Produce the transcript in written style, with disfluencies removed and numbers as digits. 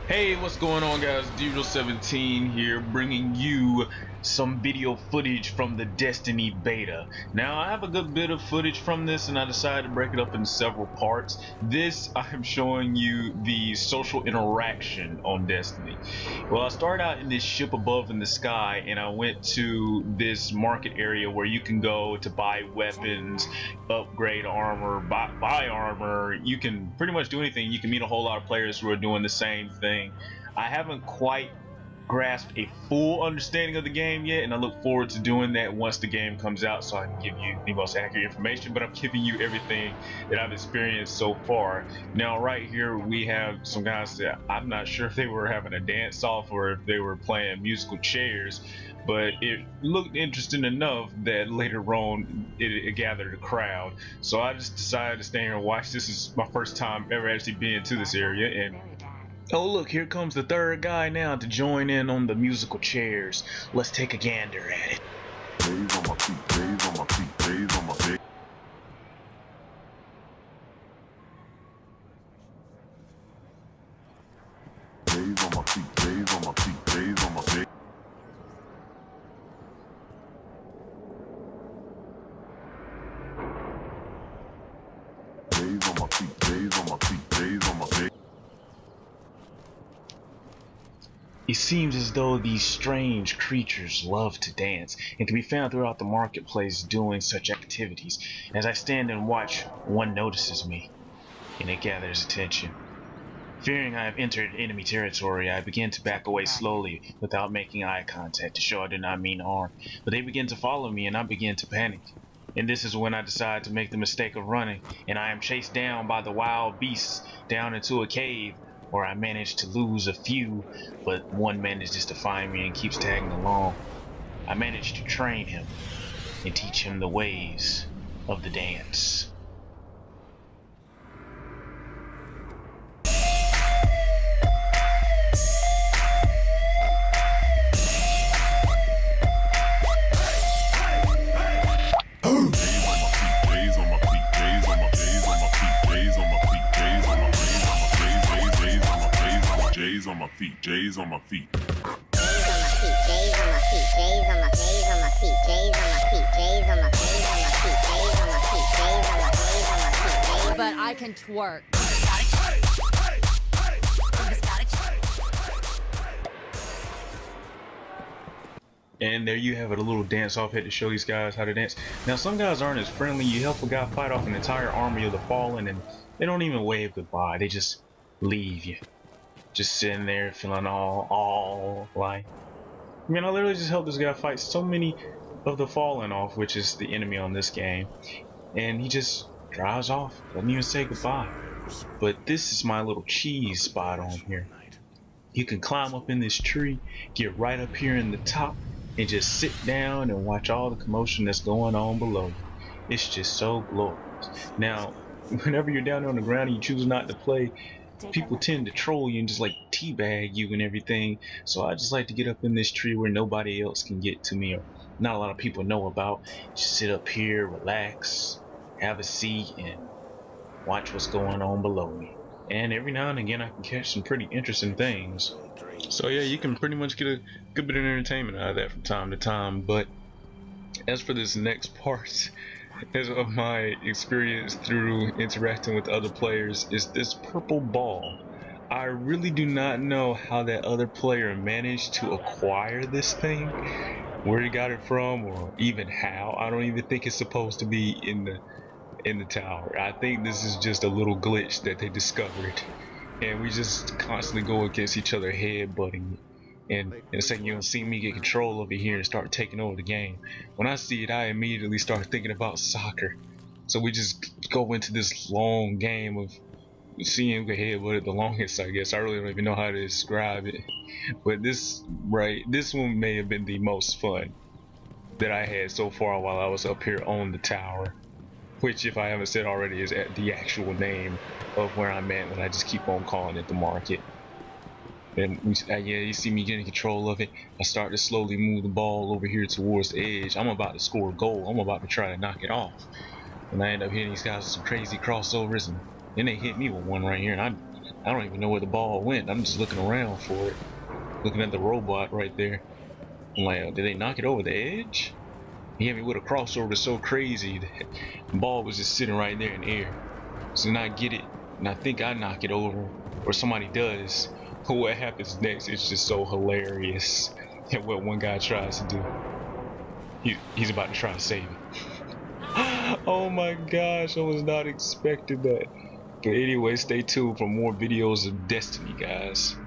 Hey, what's going on, guys? Diesel17 here, bringing you some video footage from the Destiny beta. Now, I have a good bit of footage from this, and I decided to break it up into several parts. This, I'm showing you the social interaction on Destiny. Well, I started out in this ship above in the sky, and I went to this market area where you can go to buy weapons, upgrade armor, buy armor. You can pretty much do anything. You can meet a whole lot of players who are doing the same thing. I haven't quite grasped a full understanding of the game yet, and I look forward to doing that once the game comes out so I can give you the most accurate information, but I'm giving you everything that I've experienced so far. Now right here we have some guys that I'm not sure if they were having a dance off or if they were playing musical chairs, but it looked interesting enough that later on it gathered a crowd. So I just decided to stay here and watch. This is my first time ever actually being to this area, and oh look, here comes the third guy now to join in on the musical chairs. Let's take a gander at it. Days on my feet, days on my feet, days on my feet. Days on my feet, days on my feet, days on my feet. Days on my feet, days on my feet, days on my feet. It seems as though these strange creatures love to dance and can be found throughout the marketplace doing such activities. As I stand and watch, one notices me, and it gathers attention. Fearing I have entered enemy territory, I begin to back away slowly without making eye contact to show I do not mean harm. But they begin to follow me and I begin to panic. And this is when I decide to make the mistake of running, and I am chased down by the wild beasts down into a cave, where I managed to lose a few, but one manages to find me and keeps tagging along. I managed to train him and teach him the ways of the dance. Days on my feet, days on my feet. But I can twerk. And there you have it, a little dance off. Had to show these guys how to dance. Now some guys aren't as friendly. You help a guy fight off an entire army of the fallen and they don't even wave goodbye. They just leave you. Just sitting there feeling all like, I mean, I literally just helped this guy fight so many of the fallen off, which is the enemy on this game, and he just drives off, doesn't even say goodbye. But this is my little cheese spot on here. You can climb up in this tree, get right up here in the top, and just sit down and watch all the commotion that's going on below you. It's just so glorious. Now, whenever you're down there on the ground and you choose not to play, people tend to troll you and just like teabag you and everything. So I just like to get up in this tree where nobody else can get to me or not a lot of people know about. Just sit up here, relax, have a seat, and watch what's going on below me. And every now and again I can catch some pretty interesting things. So yeah, you can pretty much get a good bit of entertainment out of that from time to time. But as for this next part of my experience through interacting with other players, is this purple ball. I really do not know how that other player managed to acquire this thing, where he got it from, or even how. I don't even think it's supposed to be in the tower. I think this is just a little glitch that they discovered, and we just constantly go against each other, headbutting. And in a second you'll see me get control over here and start taking over the game. When I see it, I immediately start thinking about soccer. So we just go into this long game of seeing who can headbutt it the longest, I guess. I really don't even know how to describe it. But this one may have been the most fun that I had so far while I was up here on the tower. Which, if I haven't said already, is the actual name of where I'm at when I just keep on calling it the market. And yeah, you see me getting control of it. I start to slowly move the ball over here towards the edge. I'm about to score a goal. I'm about to try to knock it off. And I end up hitting these guys with some crazy crossovers, and then they hit me with one right here, and I I don't even know where the ball went. I'm just looking around for it. Looking at the robot right there. I'm like, did they knock it over the edge? He hit me with a crossover so crazy that the ball was just sitting right there in the air. So then I get it, and I think I knock it over, or somebody does. What happens next is just so hilarious. And what one guy tries to do, he's about to try to save it. Oh my gosh, I was not expecting that. But anyway, stay tuned for more videos of Destiny, guys.